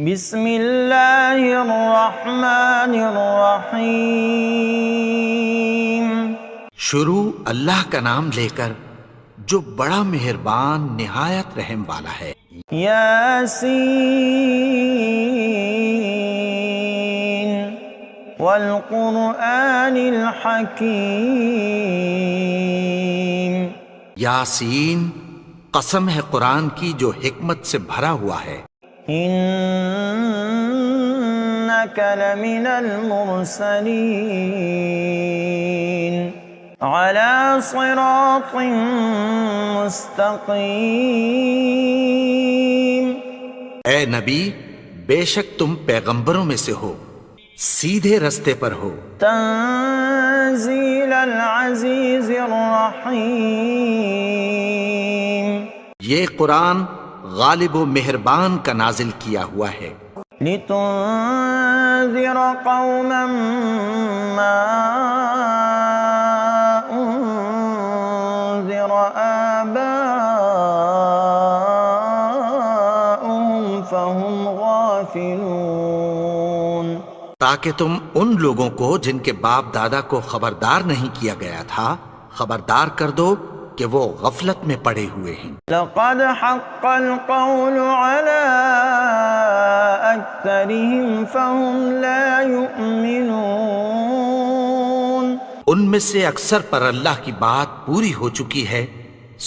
بسم اللہ الرحمن الرحیم۔ شروع اللہ کا نام لے کر جو بڑا مہربان نہایت رحم والا ہے۔ یاسین والقرآن الحکیم۔ یاسین، قسم ہے قرآن کی جو حکمت سے بھرا ہوا ہے۔ انک لمن المرسلین علی صراط مستقیم۔ اے نبی، بے شک تم پیغمبروں میں سے ہو، سیدھے رستے پر ہو۔ تنزیل العزیز الرحیم۔ یہ قرآن غالب و مہربان کا نازل کیا ہوا ہے۔ لتنذر قوما ما انذر آباؤهم فهم غافلون۔ تاکہ تم ان لوگوں کو جن کے باپ دادا کو خبردار نہیں کیا گیا تھا خبردار کر دو کہ وہ غفلت میں پڑے ہوئے ہیں۔ لقد حق القول على اکثرهم فهم لا يؤمنون۔ ان میں سے اکثر پر اللہ کی بات پوری ہو چکی ہے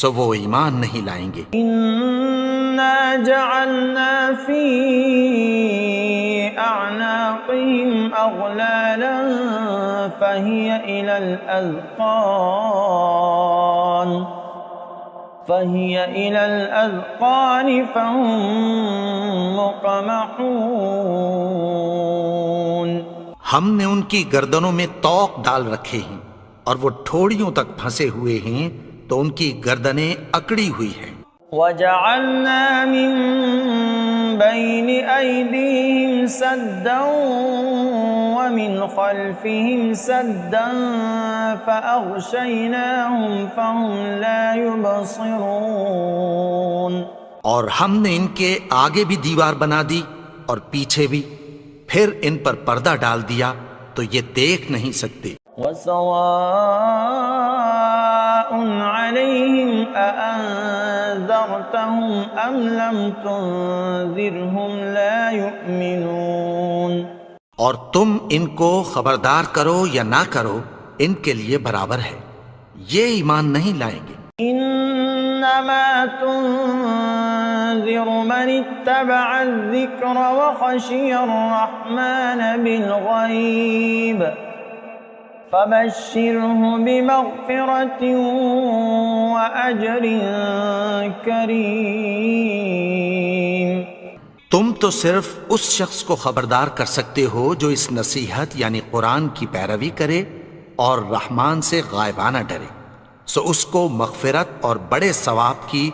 سو وہ ایمان نہیں لائیں گے۔ انا جعلنا في اعناقهم اغلالا فهي الى الاذقان فهم مقمحون۔ ہم نے ان کی گردنوں میں طوق ڈال رکھے ہیں اور وہ ٹھوڑیوں تک پھنسے ہوئے ہیں تو ان کی گردنیں اکڑی ہوئی ہیں۔ وجعلنا من بين أيديهم سدا ومن خلفهم سدا فأغشيناهم فهم لا يبصرون۔ اور ہم نے ان کے آگے بھی دیوار بنا دی اور پیچھے بھی، پھر ان پر پردہ ڈال دیا تو یہ دیکھ نہیں سکتے۔ وسواء عليهم أأنذرتهم أم لم تنذرهم لا يؤمنون۔ اور تم ان کو خبردار کرو یا نہ کرو ان کے لیے برابر ہے، یہ ایمان نہیں لائیں گے۔ انما تنذر من اتبع الذکر وخشی الرحمن بالغیب فبشرہ بمغفرۃ واجر کریم۔ تم تو صرف اس شخص کو خبردار کر سکتے ہو جو اس نصیحت یعنی قرآن کی پیروی کرے اور رحمان سے غائبانہ ڈرے، سو اس کو مغفرت اور بڑے ثواب کی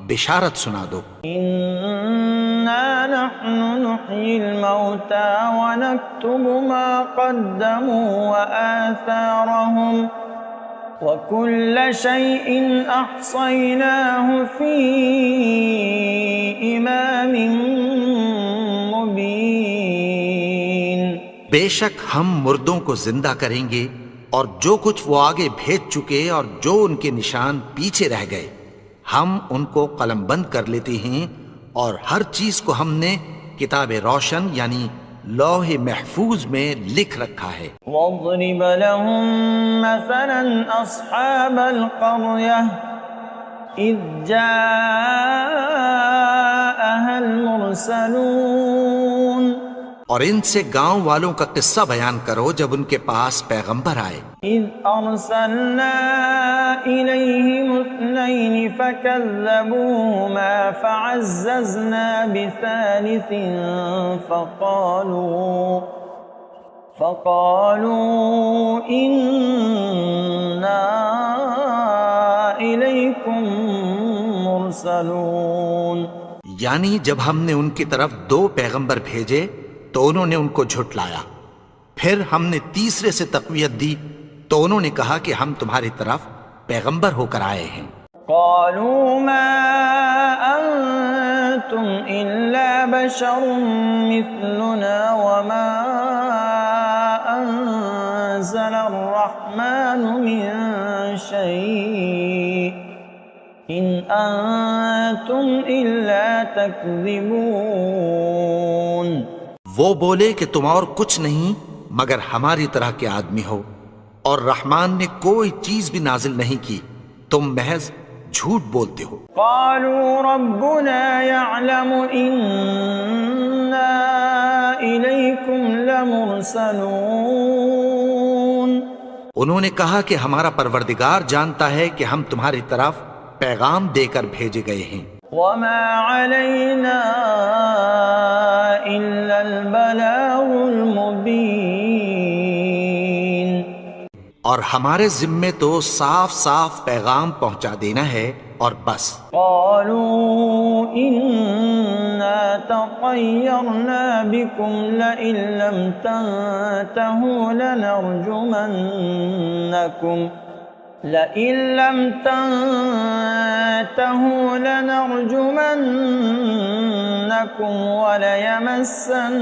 بشارت سنا دو۔ انا نحن نحیی الموتى ونکتب ما قدموا وآثارهم وكل شيء احصیناه فی امام مبین۔ بے شک ہم مردوں کو زندہ کریں گے اور جو کچھ وہ آگے بھیج چکے اور جو ان کے نشان پیچھے رہ گئے ہم ان کو قلم بند کر لیتے ہیں، اور ہر چیز کو ہم نے کتاب روشن یعنی لوح محفوظ میں لکھ رکھا ہے۔ واضرب لهم مثلا اصحاب القرية اذ جاءها المرسلون۔ اور ان سے گاؤں والوں کا قصہ بیان کرو جب ان کے پاس پیغمبر آئے۔ اذ ارسلنا الیہم اثنین فکذبوہما فعززنا بثالث فقالوا انا الیکم مرسلون۔ یعنی جب ہم نے ان کی طرف 2 پیغمبر بھیجے تو انہوں نے ان کو جھٹلایا، پھر ہم نے تیسرے سے تقویت دی تو انہوں نے کہا کہ ہم تمہاری طرف پیغمبر ہو کر آئے ہیں۔ قالوا ما أنتم إلا بشر مثلنا وما أنزل الرحمن من شيء إن أنتم إلا تكذبون. وہ بولے کہ تم اور کچھ نہیں مگر ہماری طرح کے آدمی ہو، اور رحمان نے کوئی چیز بھی نازل نہیں کی، تم محض جھوٹ بولتے ہو. قالوا ربنا يعلم إنا إليكم لمرسلون. انہوں نے کہا کہ ہمارا پروردگار جانتا ہے کہ ہم تمہاری طرف پیغام دے کر بھیجے گئے ہیں. وما علينا إلا البلاغ المبين. اور ہمارے ذمے تو صاف صاف پیغام پہنچا دینا ہے اور بس. قالوا إنا تطيرنا بكم لئن لم تنتهوا لنرجمنكم وليمسنكم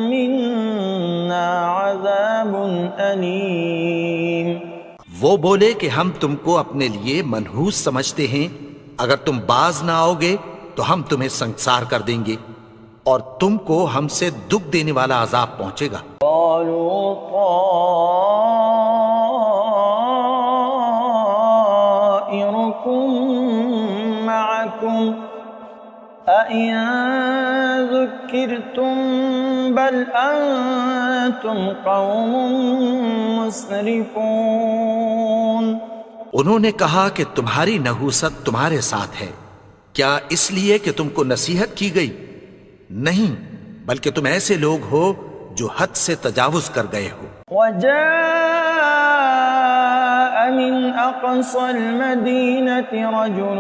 منا عذاب أليم. وہ بولے کہ ہم تم کو اپنے لیے منحوس سمجھتے ہیں، اگر تم باز نہ آؤ گے تو ہم تمہیں سنسار کر دیں گے اور تم کو ہم سے دکھ دینے والا عذاب پہنچے گا. قالوا طائركم معكم أئن ذكرتم بل أنتم قوم مسرفون. انہوں نے کہا کہ تمہاری نحوست تمہارے ساتھ ہے، کیا اس لیے کہ تم کو نصیحت کی گئی؟ نہیں، بلکہ تم ایسے لوگ ہو جو حد سے تجاوز کر گئے ہو. وجاء من أقصى المدينة رجل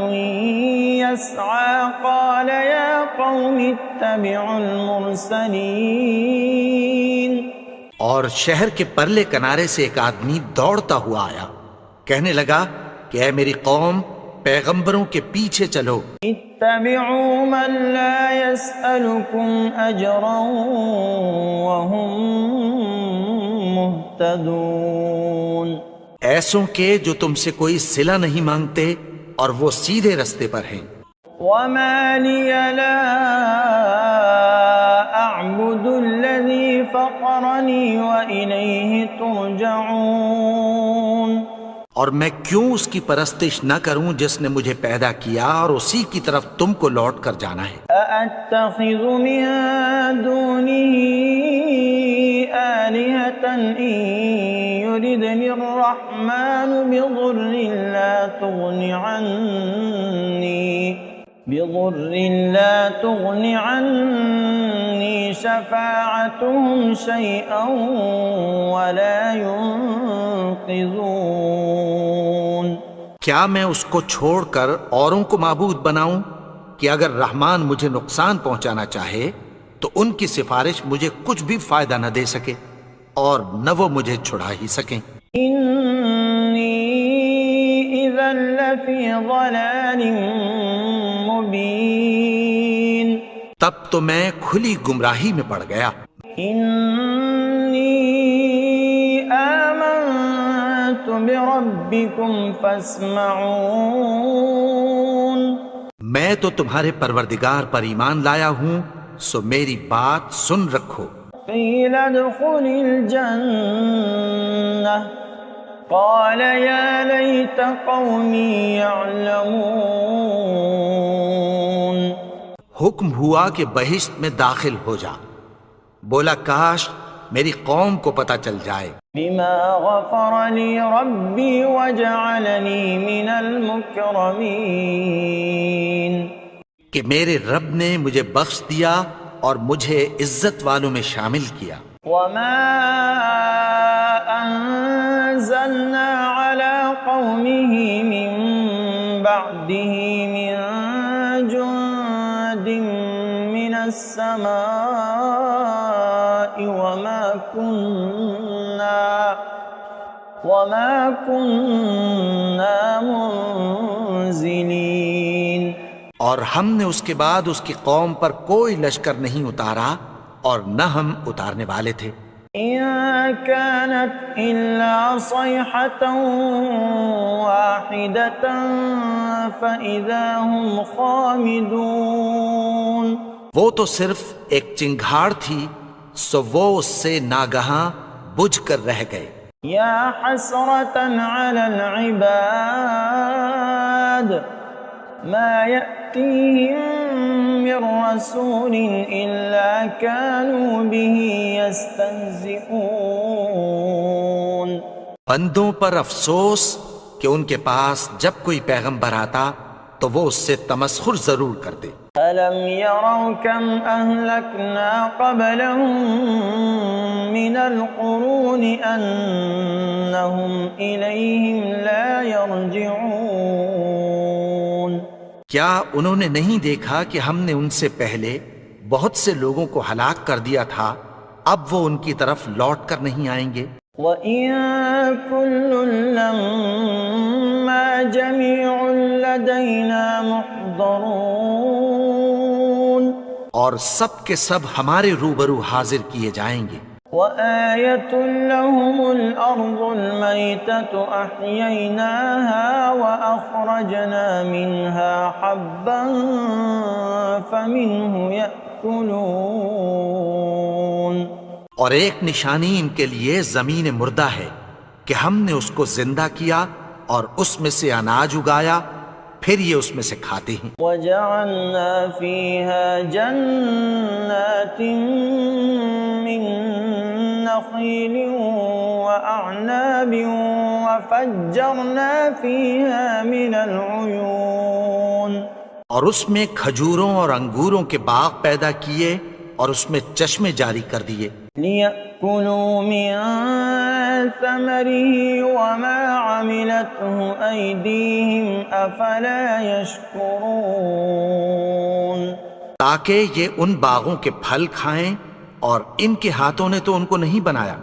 يسعى قال يا قوم اتبعوا المرسلين. اور شہر کے پرلے کنارے سے ایک آدمی دوڑتا ہوا آیا، کہنے لگا کہ اے میری قوم، پیغمبروں کے پیچھے چلو. اتبعوا من لا يسألكم أجرا وهم مهتدون. ایسوں کے جو تم سے کوئی صلہ نہیں مانگتے اور وہ سیدھے رستے پر ہیں. وما لي لا أعبد الذي فطرني وإليه ترجعون. اور میں کیوں اس کی پرستش نہ کروں جس نے مجھے پیدا کیا اور اسی کی طرف تم کو لوٹ کر جانا ہے. أأتخذ من دونه آلهة إن يردني الرحمن بضر لا تغن عني شفاعتهم شيئا ولا ينقذون. کیا میں اس کو چھوڑ کر اوروں کو معبود بناؤں کہ اگر رحمان مجھے نقصان پہنچانا چاہے تو ان کی سفارش مجھے کچھ بھی فائدہ نہ دے سکے اور نہ وہ مجھے چھڑا ہی سکیں. انی اذا لفی ضلال مبین. تب تو میں کھلی گمراہی میں پڑ گیا. انی آمنت بربکم فاسمعون. میں تو تمہارے پروردگار پر ایمان لایا ہوں، سو میری بات سن رکھو. قیل ادخل الجنہ قال یا لیت قومی یعلمون. حکم ہوا کہ بہشت میں داخل ہو جا. بولا کاش میری قوم کو پتہ چل جائے. بما غفر لی ربی وجعلنی من المکرمین. کہ میرے رب نے مجھے بخش دیا اور مجھے عزت والوں میں شامل کیا. وما انزلنا على قومه من بعده من جند من السماء وما كنا منزلين. اور ہم نے اس کے بعد اس کی قوم پر کوئی لشکر نہیں اتارا اور نہ ہم اتارنے والے تھے۔ إن كانت إلا صيحة واحدة فإذا هم خامدون۔ وہ تو صرف ایک چنگھاڑ تھی، سو وہ اس سے ناگہاں بجھ کر رہ گئے۔ يا حسرة على العباد ما يأتيهم من رسول إلا كانوا به يستهزئون۔ بندوں پر افسوس کہ ان کے پاس جب کوئی پیغمبر آتا تو وہ اس سے تمسخر ضرور کرتے۔ ألم يروا كم أهلكنا قبلهم من القرون أنهم إليهم لا يرجعون۔ کیا انہوں نے نہیں دیکھا کہ ہم نے ان سے پہلے بہت سے لوگوں کو ہلاک کر دیا تھا، اب وہ ان کی طرف لوٹ کر نہیں آئیں گے؟ وَإِن كُلٌّ لَّمَّا جَمِيعٌ لَّدَيْنَا مُحْضَرُونَ۔ اور سب کے سب ہمارے روبرو حاضر کیے جائیں گے۔ وَآيَةٌ لَّهُمُ الْأَرْضُ الْمَيْتَةُ أَحْيَيْنَاهَا وَأَخْرَجْنَا مِنْهَا حَبًّا فَمِنْهُ يَأْكُلُونَ۔ اور ایک نشانی ان کے لیے زمین مردہ ہے کہ ہم نے اس کو زندہ کیا اور اس میں سے اناج اگایا، پھر یہ اس میں سے کھاتے ہیں۔ وَجَعَلْنَا فِيهَا جَنَّاتٍ مِّن نَّخِيلٍ وَأَعْنَابٍ وَفَجَّرْنَا فِيهَا مِنَ الْعُيُونِ۔ اور اس میں کھجوروں اور انگوروں کے باغ پیدا کیے اور اس میں چشمے جاری کر دیے۔ لِيَأْكُلُوا مِن ثَمَرِهِ وَمَا عَمِلَتْهُ أَيْدِيهِمْ أَفَلَا يَشْكُرُونَ۔ تاکہ یہ ان باغوں کے پھل کھائیں، اور ان کے ہاتھوں نے تو ان کو نہیں بنایا،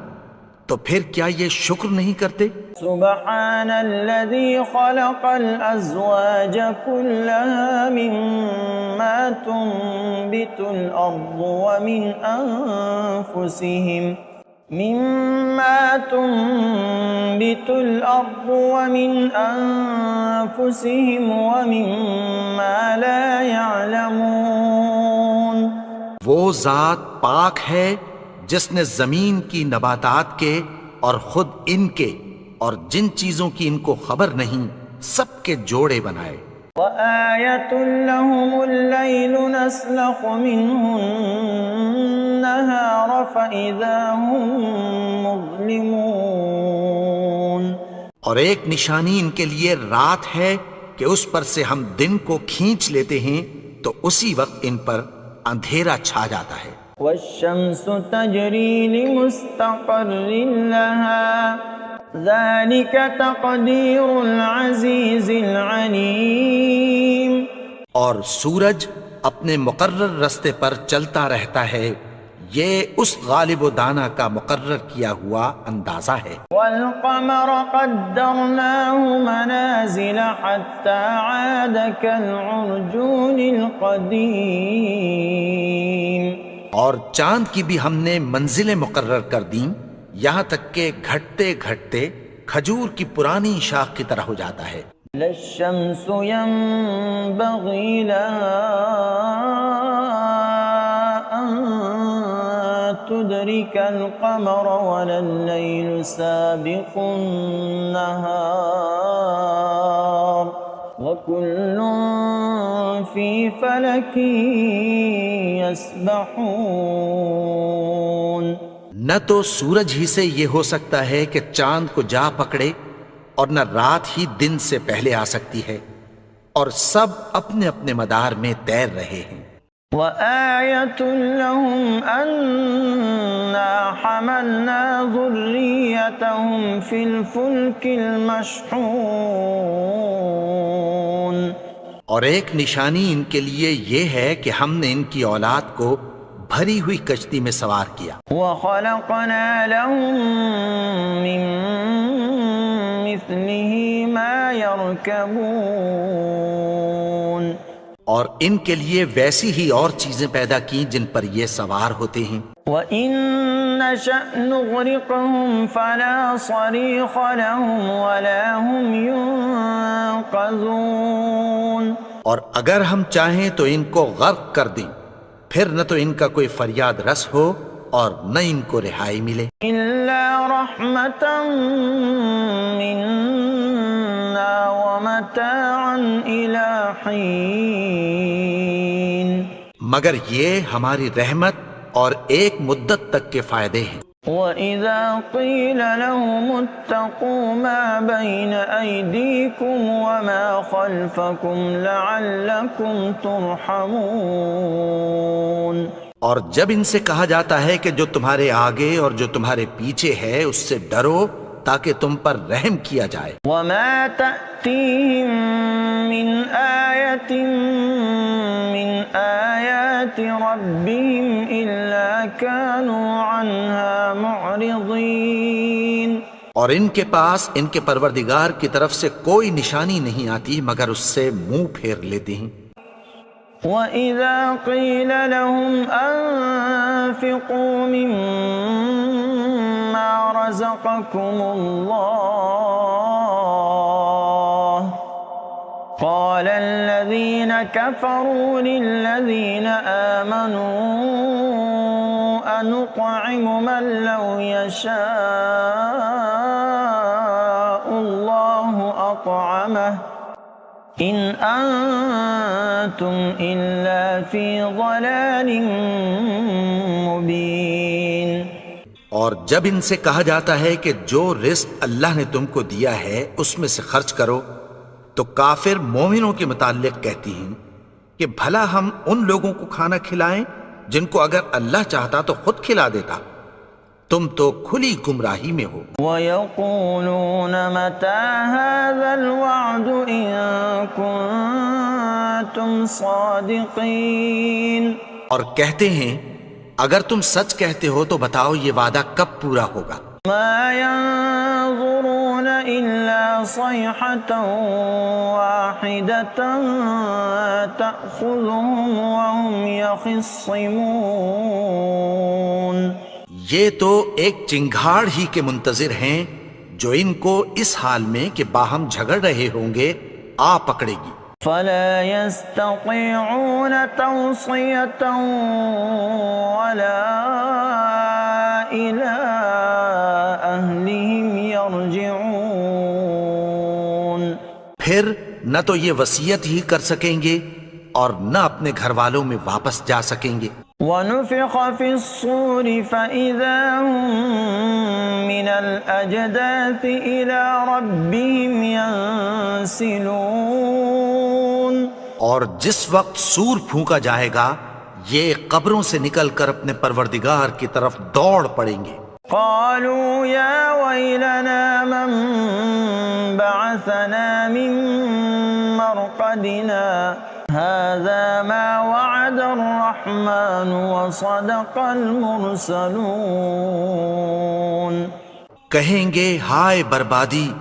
تو پھر کیا یہ شکر نہیں کرتے؟ سبحان الذي خلق الأزواج كلها مما تنبت الأرض ومن أنفسهم ومما لا يعلمون۔ وہ ذات پاک ہے جس نے زمین کی نباتات کے اور خود ان کے اور جن چیزوں کی ان کو خبر نہیں سب کے جوڑے بنائے۔ وَآيَةٌ لَّهُمُ اللَّيْلُ نَسْلَخُ مِنْهُ النَّهَارَ فَإِذَا هُم مُظْلِمُونَ۔ اور ایک نشانی ان کے لیے رات ہے کہ اس پر سے ہم دن کو کھینچ لیتے ہیں تو اسی وقت ان پر اندھیرا چھا جاتا ہے۔ وَالشَّمْسُ تَجْرِي لِمُسْتَقَرٍّ لَّهَا ذَلِكَ تَقْدِيرُ الْعَزِيزِ الْعَلِيمِ۔ اور سورج اپنے مقرر رستے پر چلتا رہتا ہے، یہ اس غالب و دانا کا مقرر کیا ہوا اندازہ ہے۔ وَالْقَمَرَ قَدَّرْنَاهُ مَنَازِلَ حَتَّى عَادَ كَالْعُرْجُونِ الْقَدِيمِ۔ اور چاند کی بھی ہم نے منزلیں مقرر کر دیں، یہاں تک کہ گھٹتے گھٹتے کھجور کی پرانی شاخ کی طرح ہو جاتا ہے۔ لَا الشَّمْسُ يَنبَغِي لَهَا أَن تُدْرِكَ الْقَمَرَ وَلَا اللَّيْلُ سَابِقُ النَّهَارِ وَكُلٌّ فِي فَلَكٍ يَسْبَحُونَ۔ نہ تو سورج ہی سے یہ ہو سکتا ہے کہ چاند کو جا پکڑے، اور نہ رات ہی دن سے پہلے آ سکتی ہے، اور سب اپنے اپنے مدار میں تیر رہے ہیں۔ وَآيَةٌ لَّهُمْ أَنَّا حَمَلْنَا ذُرِّيَّتَهُمْ فِي الْفُلْكِ الْمَشْحُونِ۔ اور ایک نشانی ان کے لیے یہ ہے کہ ہم نے ان کی اولاد کو بھری ہوئی کشتی میں سوار کیا۔ وَخَلَقْنَا لَهُم مِّن مِّثْلِهِ مَا يَرْكَبُونَ۔ اور ان کے لیے ویسی ہی اور چیزیں پیدا کی جن پر یہ سوار ہوتے ہیں. وَإِن نَّشَأْ نُغْرِقْهُمْ فَلَا صَرِيخَ لَهُمْ وَلَا هُمْ يُنقَذُونَ. اور اگر ہم چاہیں تو ان کو غرق کر دیں، پھر نہ تو ان کا کوئی فریاد رس ہو اور نہ ان کو رہائی ملے. إِلَّا رَحْمَةً مِّنَّا وَمَتَاعًا إِلَىٰ حِينٍ. مگر یہ ہماری رحمت اور ایک مدت تک کے فائدے ہیں. وَإِذَا قِيلَ لَهُمُ اتَّقُوا مَا بَيْنَ أَيْدِيكُمْ وَمَا خَلْفَكُمْ لَعَلَّكُمْ تُرْحَمُونَ. اور جب ان سے کہا جاتا ہے کہ جو تمہارے آگے اور جو تمہارے پیچھے ہے اس سے ڈرو تاکہ تم پر رحم کیا جائے. وَمَا تَأْتِيهِم مِّنْ آيَةٍ مِّنْ آيَاتِ رَبِّهِمْ إِلَّا كَانُوا عَنْهَا مُعْرِضِينَ. اور ان کے پاس ان کے پروردگار کی طرف سے کوئی نشانی نہیں آتی مگر اس سے منہ پھیر لیتے ہیں. وَإِذَا قِيلَ لَهُمْ أَنفِقُوا مِمَّا رَزَقَكُمُ اللَّهُ قَالَ الَّذِينَ كَفَرُوا لِلَّذِينَ آمَنُوا أَنُطْعِمُ مَن لَّوْ يَشَاءُ اللَّهُ أَطْعَمَهُ إِنْ أَنتُمْ إِلَّا فِي ضَلَالٍ مُبِينٍ. اور جب ان سے کہا جاتا ہے کہ جو رزق اللہ نے تم کو دیا ہے اس میں سے خرچ کرو تو کافر مومنوں کے متعلق کہتی ہیں کہ بھلا ہم ان لوگوں کو کھانا کھلائیں جن کو اگر اللہ چاہتا تو خود کھلا دیتا. تم تو کھلی گمراہی میں ہو. وَيَقُولُونَ مَتَىٰ هَٰذَا الْوَعْدُ إِن كُنتُمْ صَادِقِينَ. اور کہتے ہیں اگر تم سچ کہتے ہو تو بتاؤ یہ وعدہ کب پورا ہوگا. مَا يَنظُرُونَ إِلَّا صَيْحَةً وَاحِدَةً تَأْخُذُهُمْ وَهُمْ يَخِصِّمُونَ. یہ تو ایک چنگھاڑ ہی کے منتظر ہیں جو ان کو اس حال میں کہ باہم جھگڑ رہے ہوں گے آ پکڑے گی. فَلَا يَسْتَطِيعُونَ تَوْصِيَةً وَلَا إِلَىٰ أَهْلِهِمْ يَرْجِعُونَ. پھر نہ تو یہ وصیت ہی کر سکیں گے اور نہ اپنے گھر والوں میں واپس جا سکیں گے. وَنُفِخَ فِي الصُّورِ فَإِذَا هُم مِّنَ الْأَجْدَاثِ إِلَىٰ رَبِّهِمْ يَنسِلُونَ. اور جس وقت سور پھونکا جائے گا یہ قبروں سے نکل کر اپنے پروردگار کی طرف دوڑ پڑیں گے. قالوا يا ويلنا من بعثنا من مرقدنا هذا ما وعد الرحمن وصدق المرسلون. کہیں گے ہائے بربادی،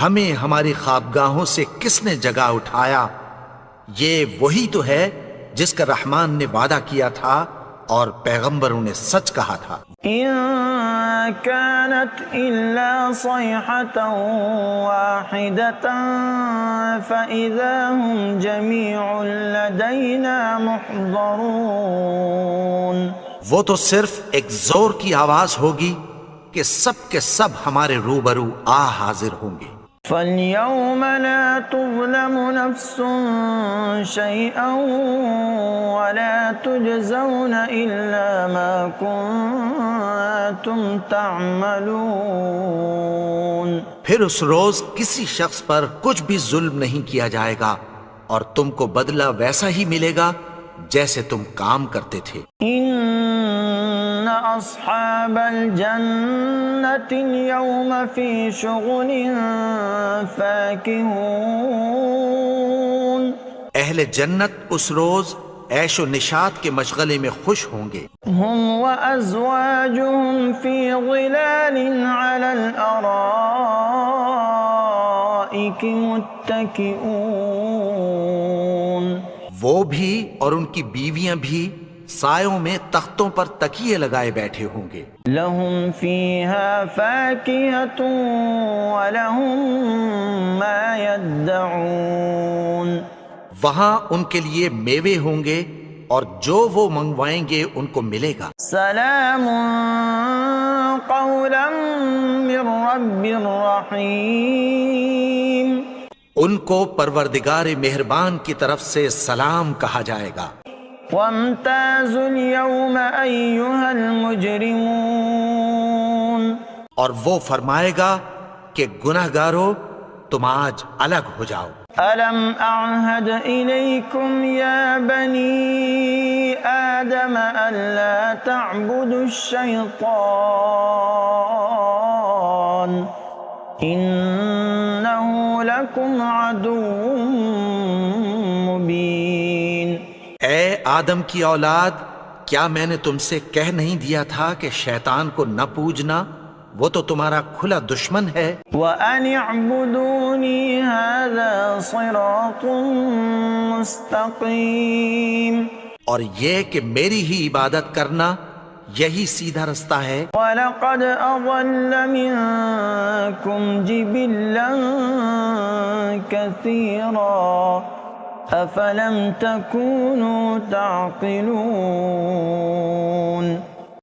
ہمیں ہماری خوابگاہوں سے کس نے جگا اٹھایا؟ یہ وہی تو ہے جس کا رحمان نے وعدہ کیا تھا اور پیغمبروں نے سچ کہا تھا. إن كانت إلا صيحة واحدة فإذا هم جميع لدينا محضرون. وہ تو صرف ایک زور کی آواز ہوگی کہ سب کے سب ہمارے روبرو آ حاضر ہوں گے. فَالْيَوْمَ لَا تُظْلَمُ نَفْسٌ شَيْئًا وَلَا تُجْزَوْنَ إِلَّا مَا كُنتُمْ تَعْمَلُونَ. پھر اس روز کسی شخص پر کچھ بھی ظلم نہیں کیا جائے گا اور تم کو بدلہ ویسا ہی ملے گا جیسے تم کام کرتے تھے. إِنَّ أَصْحَابَ الْجَنَّةِ الْيَوْمَ فِي شُغُلٍ فَاكِهُونَ. اہل جنت اس روز عیش و نشاط کے مشغلے میں خوش ہوں گے. هُمْ وَأَزْوَاجُهُمْ فِي ظِلَالٍ عَلَى الْأَرَائِكِ مُتَّكِئُونَ. وہ بھی اور ان کی بیویاں بھی سایوں میں تختوں پر تکیے لگائے بیٹھے ہوں گے. لهم فيها فاكهة ولهم ما يدعون. وہاں ان کے لیے میوے ہوں گے اور جو وہ منگوائیں گے ان کو ملے گا. سلام قولا من رب رحیم. ان کو پروردگار مہربان کی طرف سے سلام کہا جائے گا. وامتازوا اليوم أيها المجرمون. اور وہ فرمائے گا کہ گنہگارو تم آج الگ ہو جاؤ. ألم أعهد إليكم يا بني آدم ألا تعبدوا الشيطان إنه لكم عدو مبين. اے آدم کی اولاد، کیا میں نے تم سے کہہ نہیں دیا تھا کہ شیطان کو نہ پوجنا، وہ تو تمہارا کھلا دشمن ہے. وَأَنِ اعْبُدُونِي هَذَا صِرَاطٌ مُسْتَقِيمٌ. اور یہ کہ میری ہی عبادت کرنا یہی سیدھا رستہ ہے. وَلَقَدْ أَضَلَّ مِنكُمْ جِبِلًّا كَثِيرًا أَفَلَمْ تَكُونُوا تَعْقِلُونَ.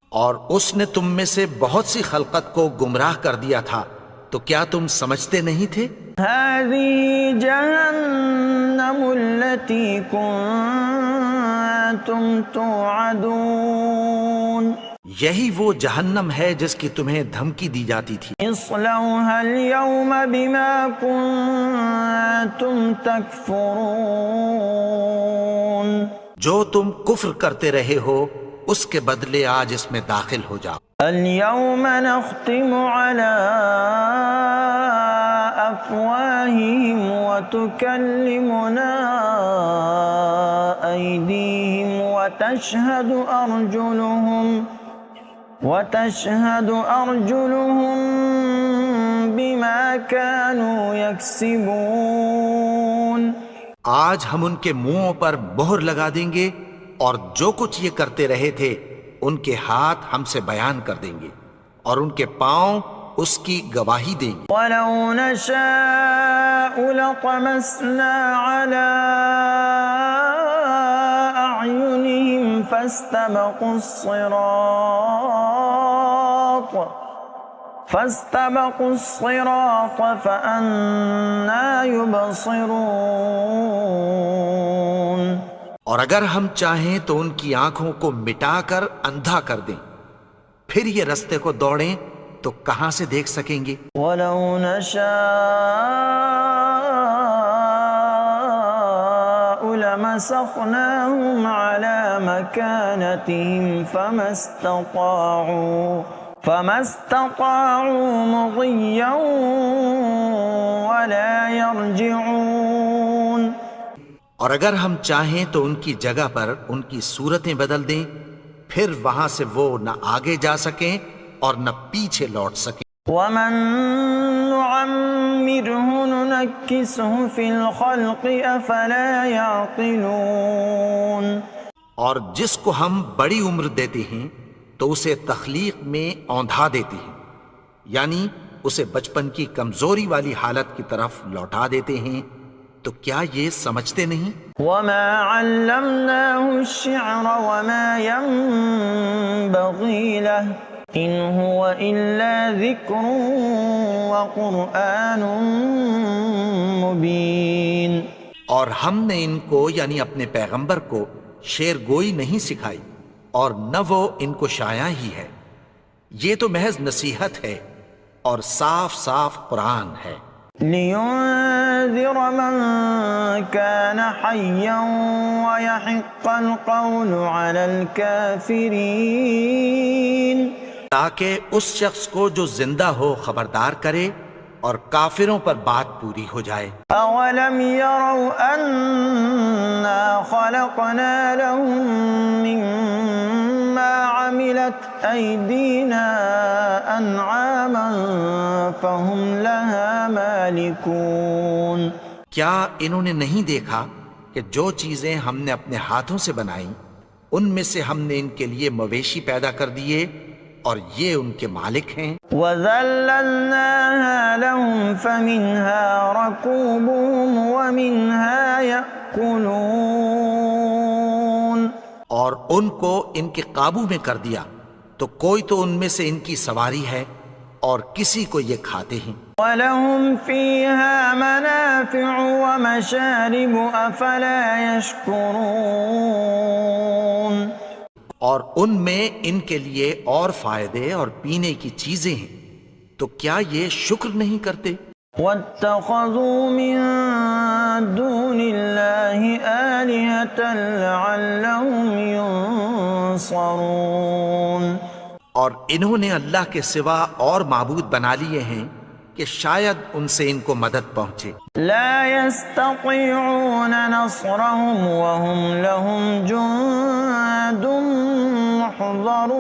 اور اس نے تم میں سے بہت سی خلقت کو گمراہ کر دیا تھا، تو کیا تم سمجھتے نہیں تھے؟ هذه جهنم التي كنتم توعدون. یہی وہ جہنم ہے جس کی تمہیں دھمکی دی جاتی تھی. اصلوها اليوم بما كنتم تكفرون. جو تم کفر کرتے رہے ہو اس کے بدلے آج اس میں داخل ہو جاؤ. اليوم نختم على أفواههم وتكلمنا أيديهم وتشهد أرجلهم بما كانوا يكسبون. آج ہم ان کے منہوں پر مہر لگا دیں گے اور جو کچھ یہ کرتے رہے تھے ان کے ہاتھ ہم سے بیان کر دیں گے اور ان کے پاؤں اس کی گواہی دیں گے. وَلَوْ نَشَاءُ لَطَمَسْنَا عَلَىٰ أَعْيُنِهِمْ فَاسْتَبَقُوا الصِّرَاطَ فَأَنَّىٰ يُبْصِرُونَ. اور اگر ہم چاہیں تو ان کی آنکھوں کو مٹا کر اندھا کر دیں، پھر یہ رستے کو دوڑیں تو کہاں سے دیکھ سکیں گے. وَلَوْ نَشَاءُ لَمَسَخْنَاهُمْ عَلَى مَكَانَتِهِمْ فَمَا اسْتَطَاعُوا مُضِيًّا وَلَا يَرْجِعُونَ. اور اگر ہم چاہیں تو ان کی جگہ پر ان کی صورتیں بدل دیں، پھر وہاں سے وہ نہ آگے جا سکیں اور نہ پیچھے لوٹ سکیں. وَمَن نُعَمِّرْهُ نُنَكِّسْهُ فِي الْخَلْقِ أَفَلَا يَعْقِلُونَ. اور جس کو ہم بڑی عمر دیتے ہیں تو اسے تخلیق میں اوندھا دیتے ہیں، یعنی اسے بچپن کی کمزوری والی حالت کی طرف لوٹا دیتے ہیں. تو کیا یہ سمجھتے نہیں؟ وَمَا عَلَّمْنَاهُ الشِّعْرَ وَمَا يَنبَغِي لَهُ إِنْ هُوَ إِلَّا ذِكْرٌ وَقُرْآنٌ مُبِينٌ. اور ہم نے ان کو یعنی اپنے پیغمبر کو شعر گوئی نہیں سکھائی اور نہ وہ ان کو شایع ہی ہے، یہ تو محض نصیحت ہے اور صاف صاف قرآن ہے. لِيُنذِرَ مَن كَانَ حَيًّا وَيَحِقَّ الْقَوْلُ عَلَى الْكَافِرِينَ. تاکہ اس شخص کو جو زندہ ہو خبردار کرے اور کافروں پر بات پوری ہو جائے. أَوَلَمْ يَرَوْا أَنَّا خَلَقْنَا لَهُم مِّمَّا عَمِلَتْ أَيْدِينَا أَنْعَامًا فَهُمْ لَهَا مَالِكُونَ. کیا انہوں نے نہیں دیکھا کہ جو چیزیں ہم نے اپنے ہاتھوں سے بنائیں ان میں سے ہم نے ان کے لیے مویشی پیدا کر دیے اور یہ ان کے مالک ہیں. وَذَلَّلْنَاهَا لَهُمْ فَمِنْهَا رَكُوبُهُمْ وَمِنْهَا يَأْكُلُونَ. اور ان کو ان کے قابو میں کر دیا تو کوئی تو ان میں سے ان کی سواری ہے اور کسی کو یہ کھاتے ہیں. وَلَهُمْ فِيهَا مَنَافِعُ وَمَشَارِبُ أَفَلَا يَشْكُرُونَ. اور ان میں ان کے لیے اور فائدے اور پینے کی چیزیں ہیں تو کیا یہ شکر نہیں کرتے؟ وَاتَّخَذُوا مِن دُونِ اللَّهِ آلِهَةً لَعَلَّهُمْ يُنصَرُونَ. اور انہوں نے اللہ کے سوا اور معبود بنا لیے ہیں کہ شاید ان سے ان کو مدد پہنچے. لا يستطيعون نصرهم وهم لهم جند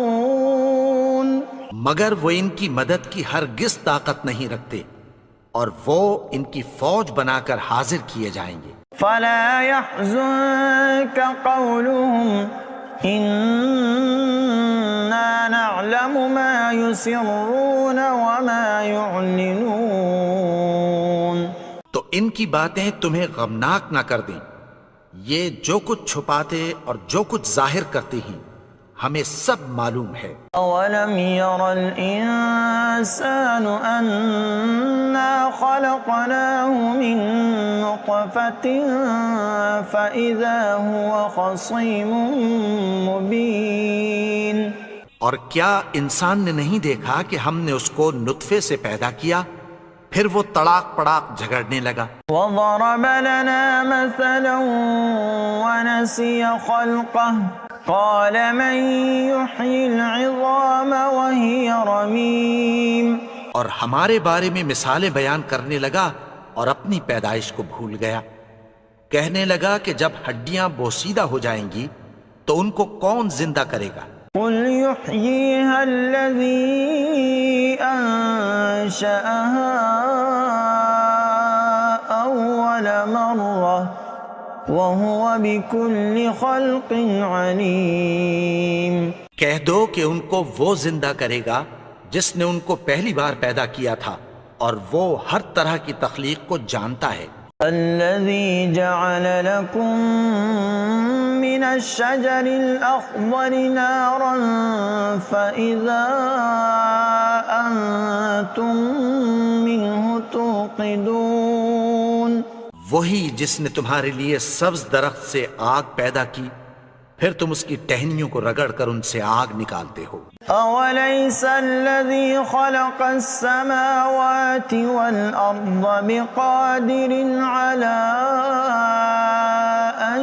محضرون. مگر وہ ان کی مدد کی ہرگز طاقت نہیں رکھتے اور وہ ان کی فوج بنا کر حاضر کیے جائیں گے. فلا يحزنك قولهم إنا نعلم ما يسرون وما يعلنون. تو ان کی باتیں تمہیں غمناک نہ کر دیں. یہ جو کچھ چھپاتے اور جو کچھ ظاہر کرتے ہیں ہمیں سب معلوم ہے. أولم ير الإنسان أنا خلقناه من نطفة فإذا هو خصيم مبين. اور کیا انسان نے نہیں دیکھا کہ ہم نے اس کو نطفے سے پیدا کیا پھر وہ تڑاک پڑاک جھگڑنے لگا. وضرب لنا مثلا ونسي خلقه قال من يحيي العظام وهي رميم. اور ہمارے بارے میں مثالیں بیان کرنے لگا اور اپنی پیدائش کو بھول گیا. کہنے لگا کہ جب ہڈیاں بوسیدہ ہو جائیں گی تو ان کو کون زندہ کرے گا؟ قل يحييها الذي أنشأها أول مرة وهو بكل خلق عليم. کہہ دو کہ ان کو وہ زندہ کرے گا جس نے ان کو پہلی بار پیدا کیا تھا اور وہ ہر طرح کی تخلیق کو جانتا ہے. الذي جعل لكم من الشجر الأخضر نارا فإذا أنتم منه توقدون. وہی جس نے تمہارے لیے سبز درخت سے آگ پیدا کی پھر تم اس کی ٹہنیوں کو رگڑ کر ان سے آگ نکالتے ہو. أوليس الذي خلق السماوات والأرض بقادر على أن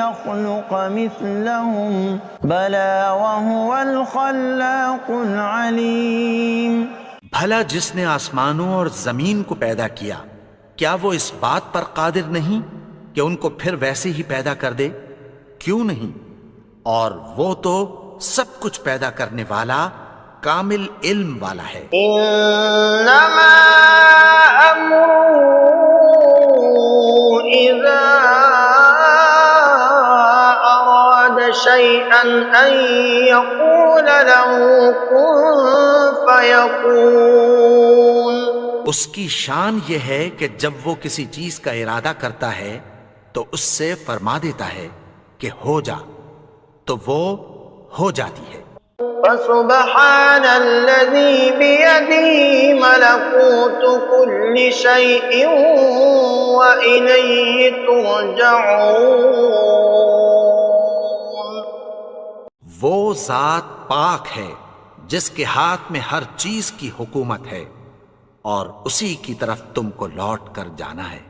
يخلق مثلهم بلى وهو الخلاق العليم. بھلا جس نے آسمانوں اور زمین کو پیدا کیا کیا وہ اس بات پر قادر نہیں کہ ان کو پھر ویسے ہی پیدا کر دے؟ کیوں نہیں؟ اور وہ تو سب کچھ پیدا کرنے والا کامل علم والا ہے. انما امره اذا اراد شيئا ان يقول له كن فيكون. اس کی شان یہ ہے کہ جب وہ کسی چیز کا ارادہ کرتا ہے تو اس سے فرما دیتا ہے کہ ہو جا تو وہ ہو جاتی ہے. فسبحان الذي بيده ملكوت كل شيء وإليه ترجعون. وہ ذات پاک ہے جس کے ہاتھ میں ہر چیز کی حکومت ہے اور اسی کی طرف تم کو لوٹ کر جانا ہے.